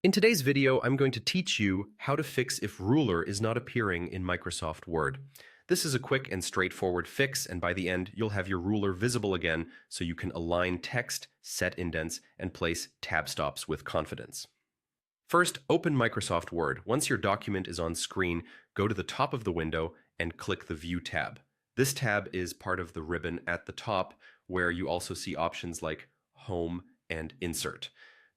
In today's video, I'm going to teach you how to fix if ruler is not appearing in Microsoft Word. This is a quick and straightforward fix, and by the end, you'll have your ruler visible again so you can align text, set indents, and place tab stops with confidence. First, open Microsoft Word. Once your document is on screen, go to the top of the window and click the View tab. This tab is part of the ribbon at the top, where you also see options like Home and Insert.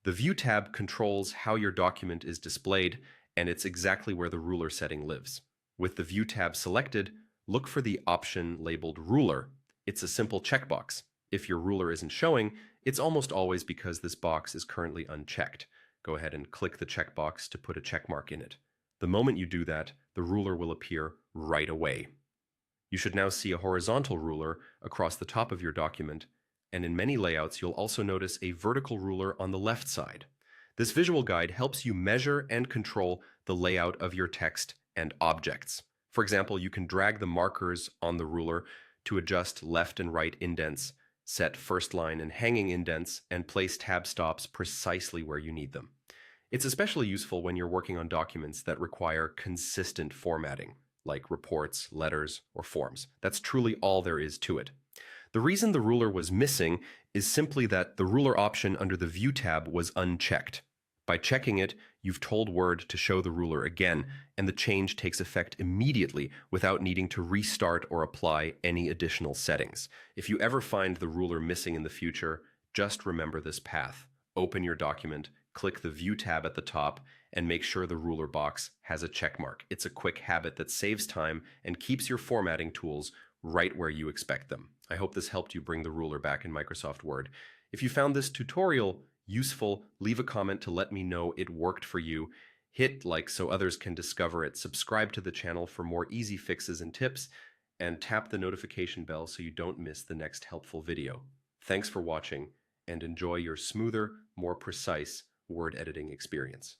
The View tab controls how your document is displayed, and it's exactly where the ruler setting lives. With the View tab selected, look for the option labeled Ruler. It's a simple checkbox. If your ruler isn't showing, it's almost always because this box is currently unchecked. Go ahead and click the checkbox to put a check mark in it. The moment you do that, the ruler will appear right away. You should now see a horizontal ruler across the top of your document, and in many layouts you'll also notice a vertical ruler on the left side. This visual guide helps you measure and control the layout of your text and objects. For example, you can drag the markers on the ruler to adjust left and right indents, set first line and hanging indents, and place tab stops precisely where you need them. It's especially useful when you're working on documents that require consistent formatting, like reports, letters, or forms. That's truly all there is to it. The reason the ruler was missing is simply that the ruler option under the View tab was unchecked. By checking it, you've told Word to show the ruler again, and the change takes effect immediately without needing to restart or apply any additional settings. If you ever find the ruler missing in the future, just remember this path. Open your document, click the View tab at the top, and make sure the ruler box has a check mark. It's a quick habit that saves time and keeps your formatting tools right where you expect them. I hope this helped you bring the ruler back in Microsoft Word. If you found this tutorial useful, leave a comment to let me know it worked for you. Hit like so others can discover it. Subscribe to the channel for more easy fixes and tips, and tap the notification bell so you don't miss the next helpful video. Thanks for watching, and enjoy your smoother, more precise Word editing experience.